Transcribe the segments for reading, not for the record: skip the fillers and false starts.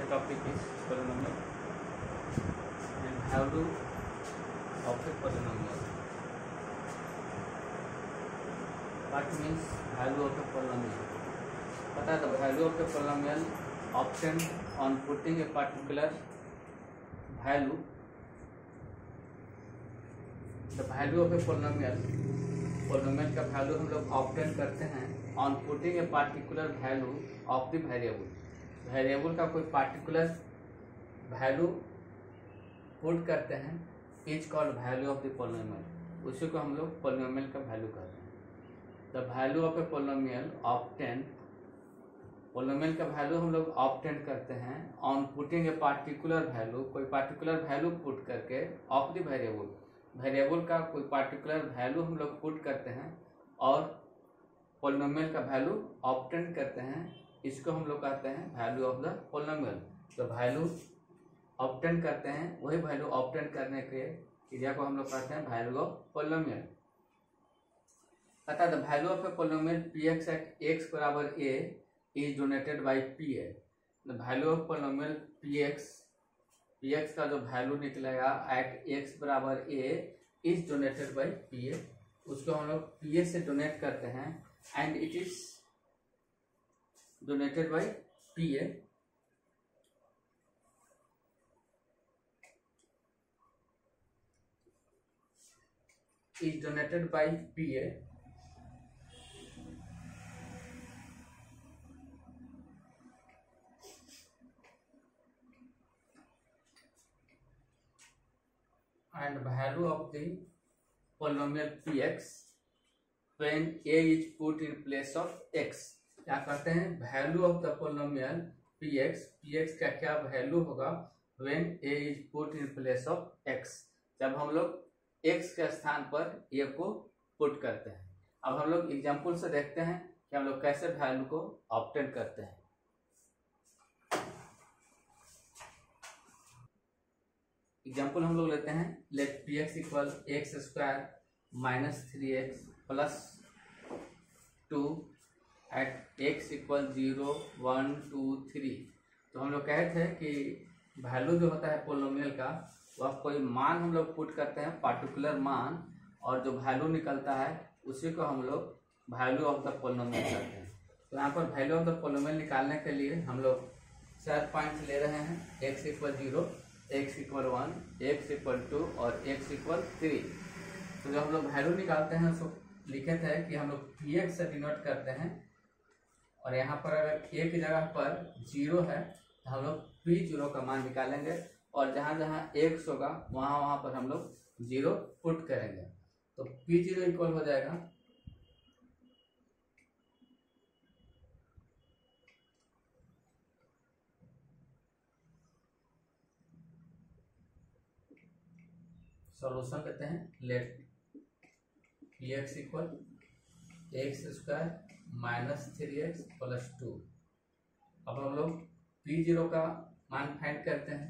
topic is polynomial. The value of a polynomial. What means value of a polynomial? पता है, the value of a polynomial obtained on putting a particular value. The value of a polynomial का value हम लोग obtain करते हैं on putting a particular value of the variable का कोई particular value put करते हैं is called value of the polynomial. उसी को हम लोग पोलिनोमियल का वैल्यू कहते हैं। The value of a polynomial obtain, polynomial का वैल्यू हम लोग ऑब्टेन करते हैं on putting a particular value, कोई पार्टिकुलर वैल्यू पुट करके ऑफ द वेरिएबल का कोई पार्टिकुलर वैल्यू हम लोग पुट करते हैं और पोलिनोमियल का वैल्यू ऑब्टेन करते हैं। इसको हम लोग कहते हैं वैल्यू ऑफ द पोलिनोमियल। तो वैल्यू ऑब्टेन करते हैं, वही वैल्यू ऑब्टेन करने के क्रिया को हम लोग कहते हैं वैल्यू ऑफ पोलिनोमियल। अतः the value of a polynomial P X at X बराबर A is donated by P A. The value of polynomial P X का जो वैल्यू निकलेगा एट एक्स बराबर A is donated by P A, उसको हम लोग P A से donate करते हैं and it is donated by P A. Is donated by P A and value of the polynomial px when a is put in place of x। क्या करते हैं, value of the polynomial px का क्या value होगा when a is put in place of x, जब हम लोग x के स्थान पर a को पुट करते हैं। अब हम लोग एग्जांपल से देखते हैं कि हम लोग कैसे वैल्यू को ऑब्टेन करते हैं। एग्जाम्पल हम लोग लेते हैं, let P x equal x square minus 3x plus 2 at x equal 0 1 2 3। तो हम लोग कहे थे कि वैल्यू जो होता है पोलिनोमियल का, वह कोई मान हम लोग पुट करते हैं, पार्टिकुलर मान, और जो वैल्यू निकलता है उसी को हम लोग वैल्यू ऑफ द पोलिनोमियल कहते हैं। तो यहाँ पर वैल्यू ऑफ द पोलिनोमियल निकालने के लिए हम लोग 4 पॉइंट्स ले रहे हैं, x equal 0, x equal 1, x equal 2 और एक्स इक्वल 3। तो जब हम लोग वैल्यू निकालते हैं उसको लिखे थे कि हम लोग पी एक्स से डिनोट करते हैं, और यहाँ पर अगर एक जगह पर 0 है तो हम लोग P0 का मान निकालेंगे, और जहाँ जहाँ एक्स होगा वहाँ पर हम लोग 0 पुट करेंगे। तो P0 इक्वल हो जाएगा सॉल्यूशन कहते हैं, let P x equal x square minus 3x plus 2। अब हम लोग P0 का मान फाइंड करते हैं,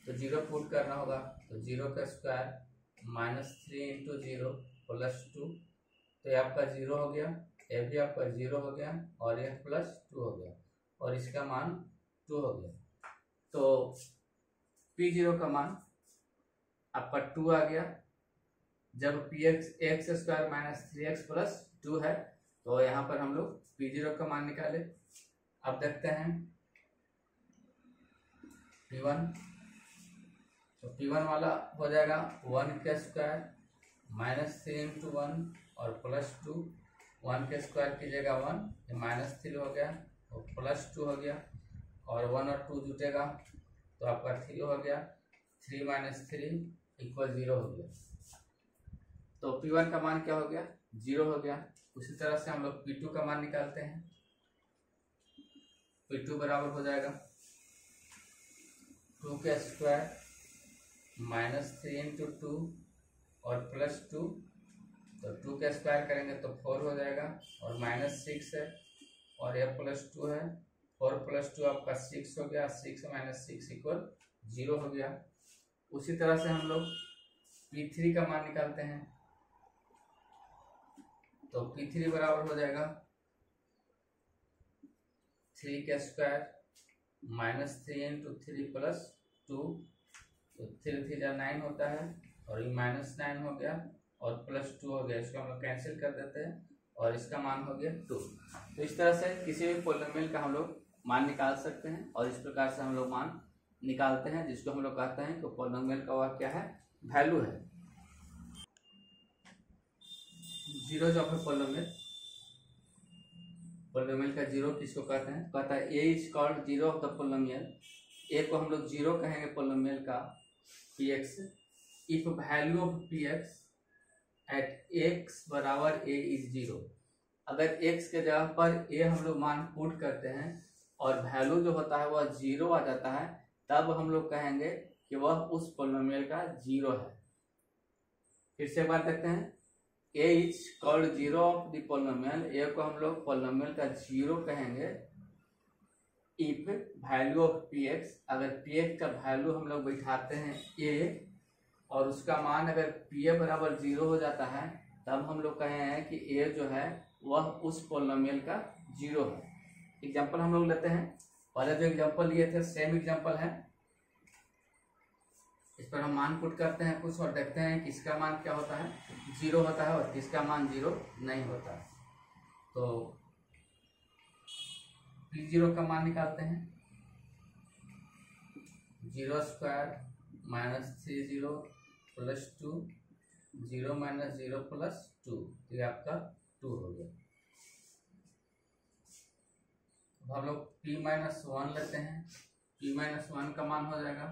तो 0 पुट करना होगा, तो 0 का स्क्वायर माइनस 3 इंटू 0 प्लस 2। तो ये आपका 0 हो गया, ये भी आपका 0 हो गया, और यह प्लस 2 हो गया, और इसका मान 2 हो गया। तो P0 का मान आपका 2 आ गया। जब P x square minus 3x plus 2 है, तो यहाँ पर हम लोग P0 का मान निकाले। अब देखते हैं P1, तो P1 वाला हो जाएगा 1 का स्क्वायर माइनस 3 इंटू 1 और प्लस 2। 1 के स्क्वायर कीजिएगा 1, ये माइनस 3 हो गया और प्लस 2 हो गया, और 1 और 2 जुटेगा तो आपका 3 हो गया। 3 माइनस 3 इक्वल 0 हो गया। तो P1 का मान क्या हो गया, 0 हो गया। उसी तरह से हम लोग P2 का मान निकालते हैं। P2 बराबर हो जाएगा 2 का स्क्वायर माइनस 3 इंटू 2 और प्लस 2। तो 2 का स्क्वायर करेंगे तो 4 हो जाएगा, और माइनस 6 है, और यह प्लस 2 है। 4 प्लस 2 आपका 6 हो गया, 6 माइनस 6 इक्वल 0 हो गया। उसी तरह से हम लोग P3 का मान निकालते हैं, तो P3 बराबर हो जाएगा 3 का स्क्वायर -3 × 3 + 2, तो 3 3 9 होता है, और ये -9 हो गया और +2 हो गया, इसको हम लोग कैंसिल कर देते हैं और इसका मान हो गया 2। तो इस तरह से किसी भी पॉलिनोमियल का हम लोग मान निकाल सकते हैं, और इस प्रकार से हम लोग मान निकालते हैं, जिसको हम लोग कहते हैं कि पॉलिनोमियल का वह क्या है, वैल्यू है। जीरो जो है पॉलिनोमियल का जीरो किसको कहते हैं, कहता है A is called zero of the polynomial. A को हम लोग जीरो कहेंगे पॉलिनोमियल का P X if value of P X at X बराबर ए इज जीरो। अगर एक्स के जगह पर ए हम लोग मान पुट करते हैं और वैल्यू जो होता है वह जीरो आ जाता है, तब हम लोग कहेंगे कि वह उस पॉलिनोमियल का जीरो है। फिर से बात देखते हैं, A is called zero of the polynomial. A को हम लोग पॉलिनोमियल का जीरो कहेंगे if value of P X, अगर पी एक्स का वैल्यू हम लोग बैठाते हैं ए और उसका मान अगर पी ए बराबर जीरो हो जाता है, तब हम लोग कहे हैं कि ए जो है वह उस पॉलिनोमियल का जीरो है। एग्जाम्पल हम लोग लेते हैं, पहले जो एग्जाम्पल लिए थे सेम एग्जाम्पल है, इस पर हम मान पुट करते हैं कुछ और देखते हैं किसका मान क्या होता है, जीरो होता है और किसका मान जीरो नहीं होता है। तो पी जीरो का मान निकालते हैं, 0² -30 + 2, 0 - 0 + 2, तो ये आपका 2 हो गया। अब हम लोग p-1 लेते हैं, p-1 का मान हो जाएगा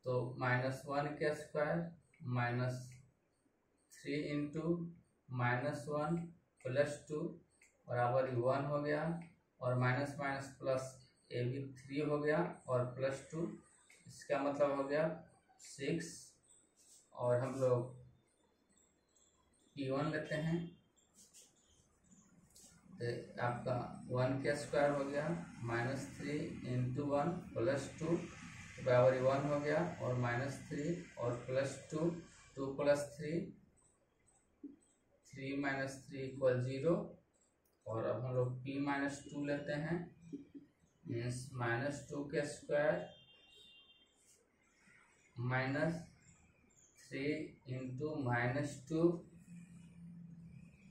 तो -1² -3 × -1 + 2 बराबर 1 हो गया, और माइनस माइनस प्लस ए भी 3 हो गया और +2, इसका मतलब हो गया 6। और हम लोग p1 लेते हैं तो आपका 1² हो गया, -3 × 1 + 2 बराबर 1 हो गया, और -3 और +2, 2 + 3, 3 - 3 = 0। और अब हम लोग p-2 लेते हैं, मीन्स -2² - 3 × -2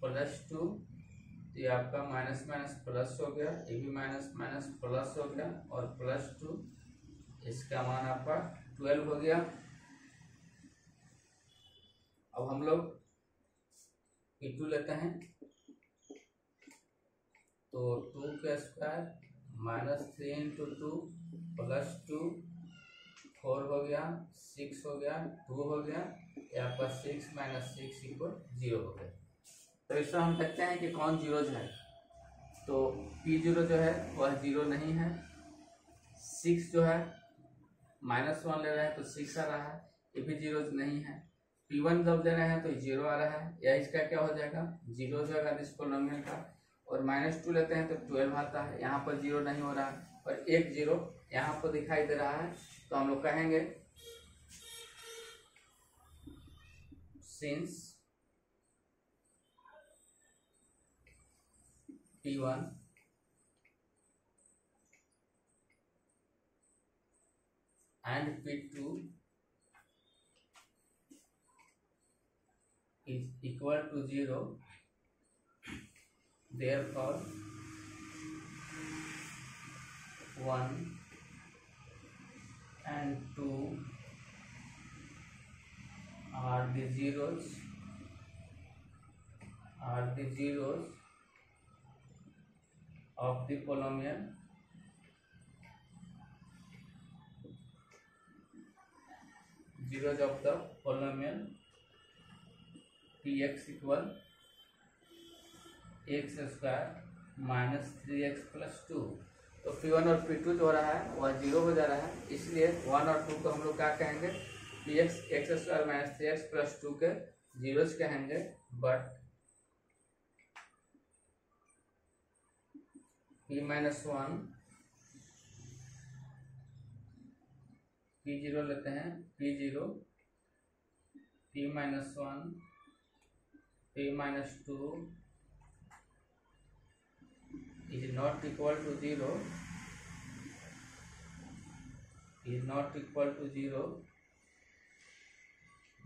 + 2, ये आपका माइनस माइनस प्लस हो गया, ये भी माइनस माइनस प्लस हो गया और +2, इसका मान आपका 12 हो गया। अब हम लोग p2 लेते हैं तो 2² -3 × 2 + 2, 4 हो गया, 6 हो गया, 2 हो गया, ये आपका 6 - 6 = 0 हो गया। तो इससे हम देखते हैं कि कौन जीरोज है। तो p0 जो है वह जीरो नहीं है, 6 जो है -1 ले रहे हैं तो 6 आ रहा है, ये भी जीरो नहीं है। p1 जब ले रहे हैं तो 0 आ रहा है, या इसका क्या हो जाएगा, 0 हो जाएगा इस पॉलिनोमियल का। और -2 लेते हैं तो 12 आता है, यहाँ पर 0 नहीं हो रहा है, और एक 0 यहाँ पर दिखाई दे रहा है। तो हम लोग कहेंगे since p1 and p2 is equal to 0, therefore 1 and 2 are the zeros of the polynomial px equal x² -3x + 2। तो p1 और p2 जो हो रहा है वह 0 हो जा रहा है, इसलिए 1 और 2 को हम लोग क्या कहेंगे, px x² -3x + 2 के जीरोस कहेंगे। बट p-1 p0 लेते हैं, p0 p-1 p-2 is not equal to 0, is not equal to 0,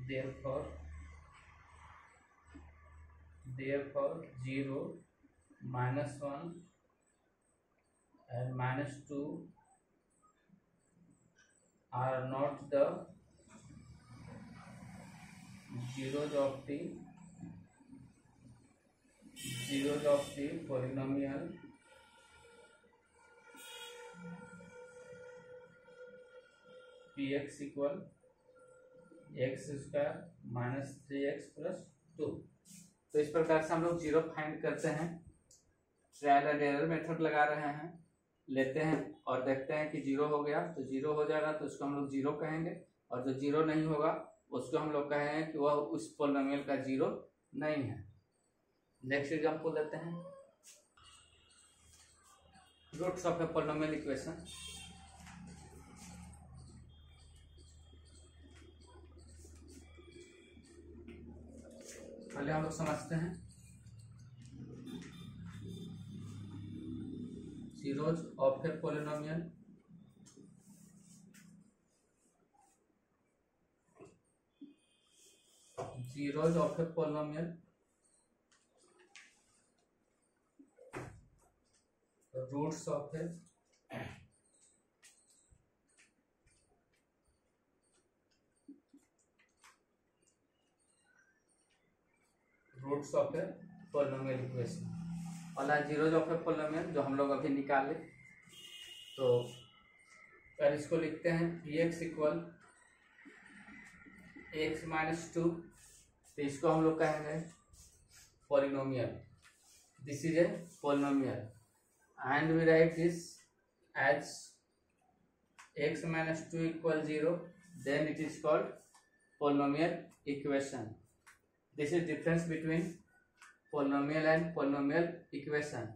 therefore 0 -1 and -2 are not the zeros of the polynomial px equal x square minus 3x plus 2। तो इस प्रकार से हम लोग zero find करते हैं, ट्रायल एंड एरर मेथड लगा रहे हैं, लेते हैं और देखते हैं कि जीरो हो गया तो जीरो हो जाएगा तो उसको हम लोग जीरो कहेंगे, और जो जीरो नहीं होगा उसको हम लोग कहेंगे कि वह उस पोलिनोमियल का जीरो नहीं है। नेक्स्ट एग्जांपल लेते हैं, roots of a polynomial equation. पहले हम लोग समझते हैं zeros of a polynomial roots of a polynomial equation. वाला जीरोज ऑफ ए पोलिनोमियल जो हम लोग अभी निकाले, तो अगर इसको लिखते हैं px इक्वल x -2, तो इसको हम लोग कहेंगे polynomial, this is a polynomial and we write this as x -2 equal 0, then it is called polynomial equation. This is difference between polynomial and polynomial equation.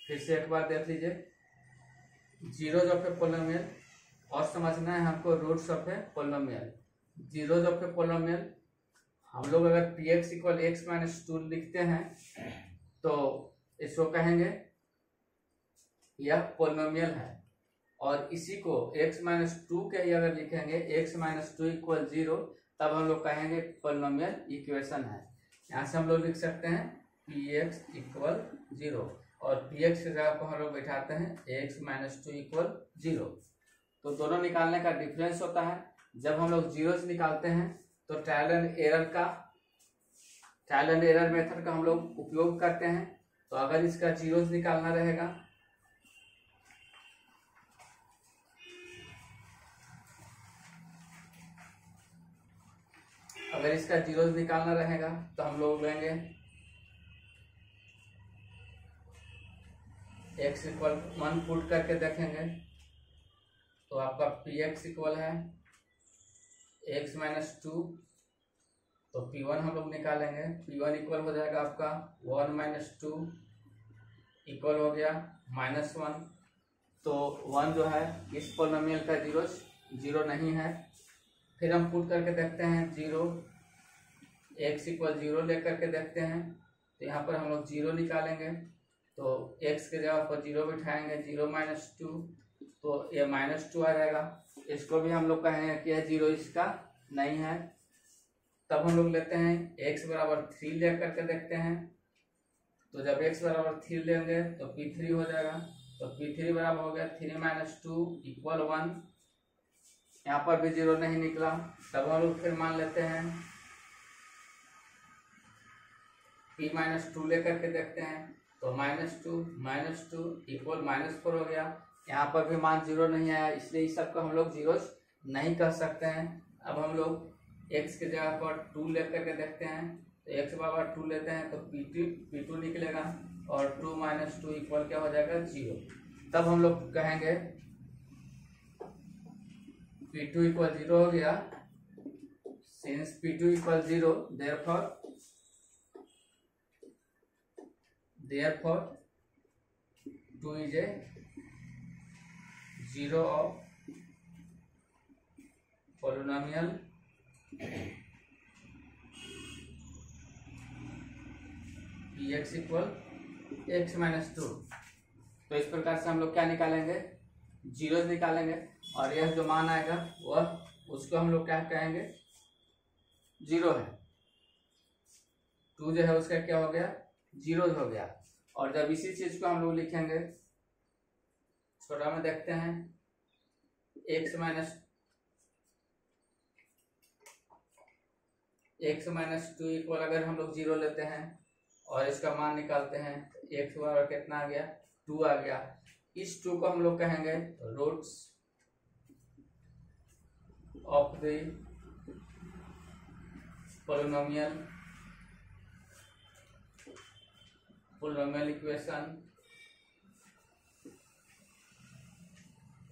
फिर से एक बार देख लीजिए, जीरोज ऑफ ए पोलिनोमियल और समझना है हमको roots of a polynomial. Zeros of a polynomial हम लोग अगर px इक्वल x -2 लिखते हैं तो इसको कहेंगे यह पोलिनोमियल है, और इसी को x -2 के ही अगर लिखेंगे x -2 इक्वल 0, तब हम लोग कहेंगे पोलिनोमियल इक्वेशन है। यहाँ से हम लोग लिख सकते हैं px इक्वल 0, और px की जगह को हम लोग बैठाते हैं x -2 इक्वल 0। तो दोनों निकालने का डिफरेंस होता है। जब हम लोग जीरोस निकालते हैं तो ट्रायल एंड एरर मेथड का हम लोग उपयोग करते हैं। तो अगर इसका जीरोस निकालना रहेगा तो हम लोग लेंगे x इक्वल 1 पुट करके देखेंगे, तो आपका px इक्वल है x -2, तो p1 हम लोग निकालेंगे, p1 इक्वल हो जाएगा आपका 1 - 2 इक्वल हो गया -1। तो 1 जो है इस पोलिनोमियल का जीरो नहीं है। फिर हम पुट करके देखते हैं 0, x इक्वल 0 लेकर के देखते हैं, तो यहाँ पर हम लोग 0 निकालेंगे, तो x के जगह पर 0 बिठाएंगे, 0 - 2, तो ये -2 आ जाएगा। इसको भी हम लोग कहेंगे कि यह जीरो इसका नहीं है। तब हम लोग लेते हैं x बराबर 3 ले करके देखते हैं, तो जब x बराबर 3 लेंगे तो p3 हो जाएगा, तो p3 बराबर हो गया 3 - 2 इक्वल 1। यहाँ पर भी 0 नहीं निकला, तब हम लोग फिर मान लेते हैं p -2 लेकर के देखते हैं, तो -2 इक्वल -4 हो गया। यहाँ पर भी मान 0 नहीं आया, इसलिए इस सबको हम लोग जीरोस नहीं कर सकते हैं। अब हम लोग x के जगह पर 2 लेकर के देखते हैं, तो x बराबर 2 लेते हैं तो p2 निकलेगा, और 2 - 2 इक्वल क्या हो जाएगा 0। तब हम लोग कहेंगे p2 इक्वल 0 हो गया, since p2 equal 0 therefore 2 is a zero of polynomial px equal x -2। तो इस प्रकार से हम लोग क्या निकालेंगे, जीरो निकालेंगे और यह जो मान आएगा वह उसको हम लोग क्या कहेंगे, जीरो है। टू जो है उसका क्या हो गया, जीरो हो गया। और जब इसी चीज को हम लोग लिखेंगे छोटा में देखते हैं, एक्स माइनस टू इक्वल अगर हम लोग जीरो लेते हैं और इसका मान निकालते हैं, एक्स बराबर कितना आ गया, टू आ गया। इस टू को हम लोग कहेंगे roots of the polynomial equation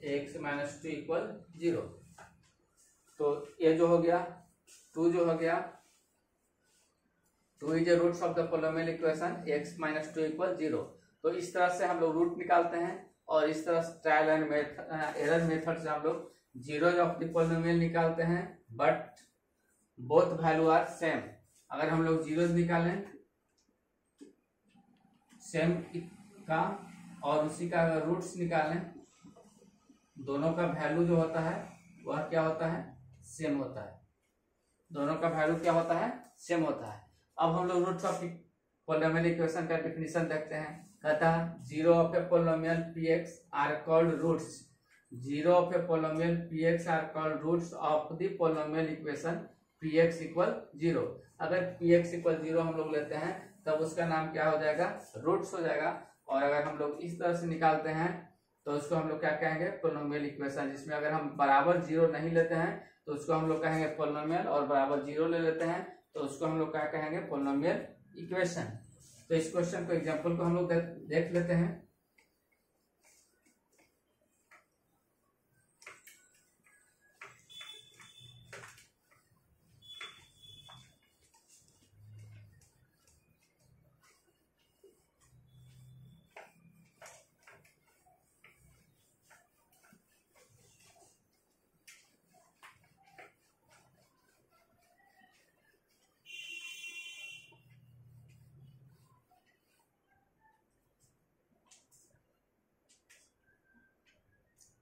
x minus two equal zero. तो ये जो हो गया, टू जो हो गया, two is a roots of the polynomial equation x minus two equal zero. तो इस तरह से हम लोग रूट निकालते हैं और इस तरह से ट्रायल एंड एरर मेथड से हम लोग जीरो ऑफ द पोलिनोमियल निकालते हैं, but both value are same. अगर हम लोग जीरो निकालें सेम का और उसी का अगर रूट्स निकालें, दोनों का वैल्यू जो होता है वह क्या होता है, सेम होता है। दोनों का वैल्यू क्या होता है, सेम होता है। अब हम लोग रूट्स ऑफ पोलिनोमियल इक्वेशन का डेफिनेशन देखते हैं। कहता है zero of a polynomial P x are called roots, zero of a polynomial P x are called roots of the polynomial equation P x equal zero. अगर P x equal zero हम लोग लेते हैं तब उसका नाम क्या हो जाएगा, रूट्स हो जाएगा। और अगर हम लोग इस तरह से निकालते हैं तो उसको हम लोग क्या कहेंगे, पोलिनोमियल इक्वेशन। जिसमें अगर हम बराबर जीरो नहीं लेते हैं तो उसको हम लोग कहेंगे पोलिनोमियल, और बराबर जीरो ले लेते हैं तो उसको हम लोग क्या कहेंगे, पोलिनोमियल इक्वेशन। तो इस क्वेश्चन को एग्जांपल को हम लोग देख लेते हैं।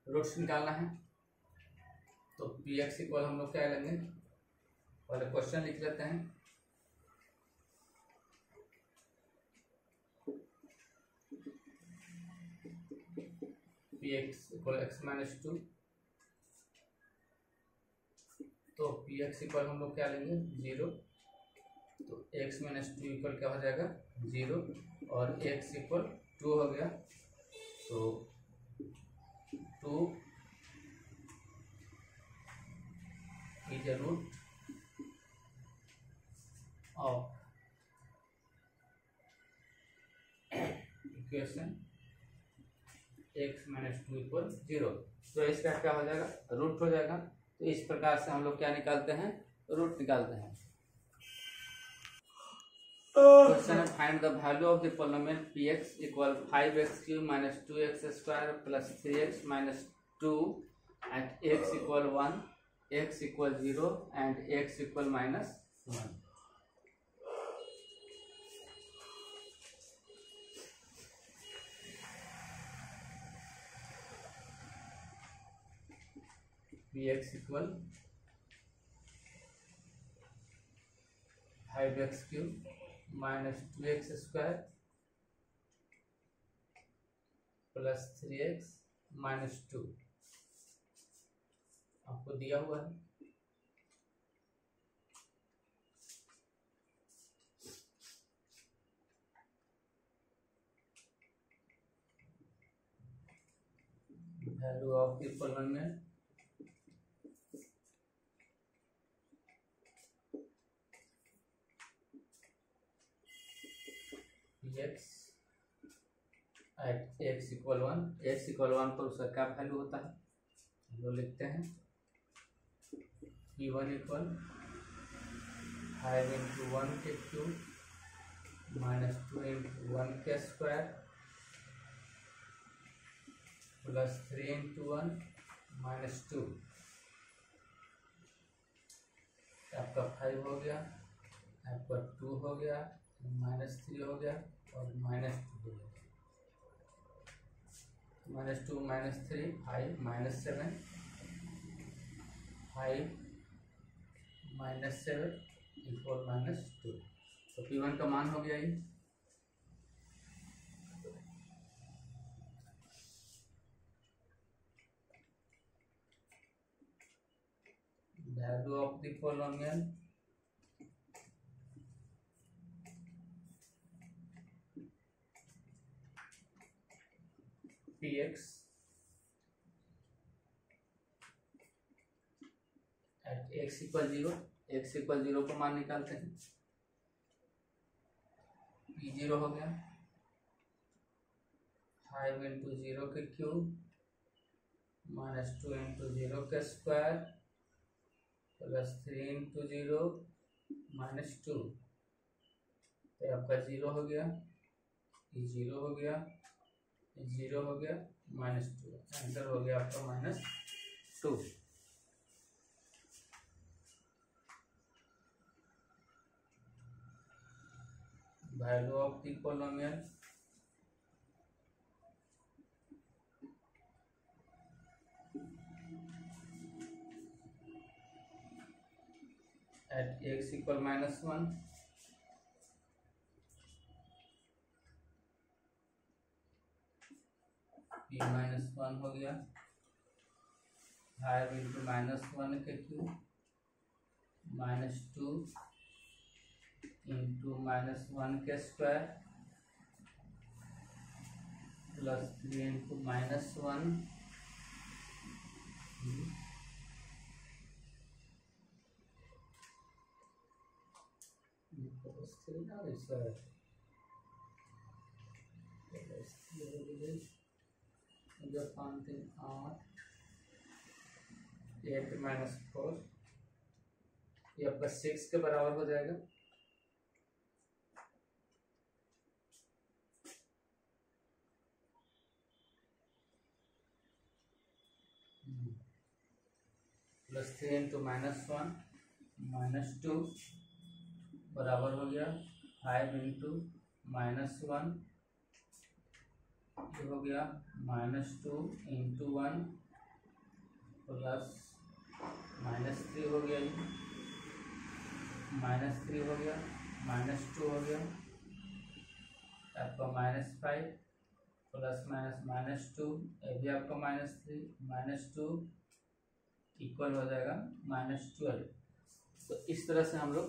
रूट्स निकालना है तो पी एक्स इक्वल हम लोग क्या लेंगे, पहले क्वेश्चन लिख लेते हैं। P x equal x minus to, तो पी एक्स इक्वल हम लोग क्या लेंगे, जीरो। तो एक्स माइनस टू इक्वल क्या हो जाएगा, जीरो, और एक्स इक्वल टू हो गया। तो two is a root of equation x minus two equal zero. तो इसका क्या हो जाएगा, रूट हो जाएगा। तो इस प्रकार से हम लोग क्या निकालते हैं, रूट निकालते हैं। क्वेश्चन है find the value of the polynomial px equal 5x³ minus 2x² plus 3x minus 2 at x equal 1, x equal 0 and x equal minus 1। px equal 5x³ minus 2x² plus 3x minus 2 आपको दिया हुआ है। Value of the polynomial x at x equal 1, x equal 1 पर उसका क्या value होता है हम लोग लिखते हैं। p1 इक्वल 5 इंटू 1 के क्यूब माइनस 2 इंटू 1 के स्क्वायर प्लस 3 इंटू 1 माइनस 2। आपका 5 हो गया, आपका 2 हो गया, माइनस 3 हो गया और माइनस 2 हो गया। -2 -3 5 -7 5 -7 इक्वल -2। तो P1 का मान हो गया ये। Value of the polynomial Px at x equal 0, x equal 0 को मान निकालते हैं। P0 हो गया 5 इंटू 0 के क्यूब -2 इंटू 0 के स्क्वायर प्लस 3 इंटू 0 -2। तो आपका 0 हो गया, ये 0 हो गया, ये 0 हो गया, -2। आंसर हो गया आपका -2। Value of the polynomial at x equal -1 P -1 हो गया 5 इंटू -1 के क्यूब -2 इंटू -1 के स्क्वायर प्लस 3 इंटू -1 8 -4 ये आपका 6 के बराबर हो जाएगा। प्लस 3 इंटू -1 -2 बराबर हो गया 5 इंटू -1 ये हो गया -2 इंटू 1 प्लस -3 हो गया, ये -3 हो गया, -2 हो गया आपका -5 प्लस -2 ये भी आपका -3 -2 इक्वल हो जाएगा -12। तो इस तरह से हम लोग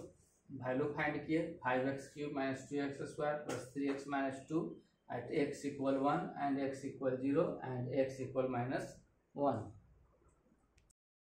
वैल्यू फाइंड किए 5x³ -2x² plus 3x -2 at x equal 1 and x equal 0 and x equal -1।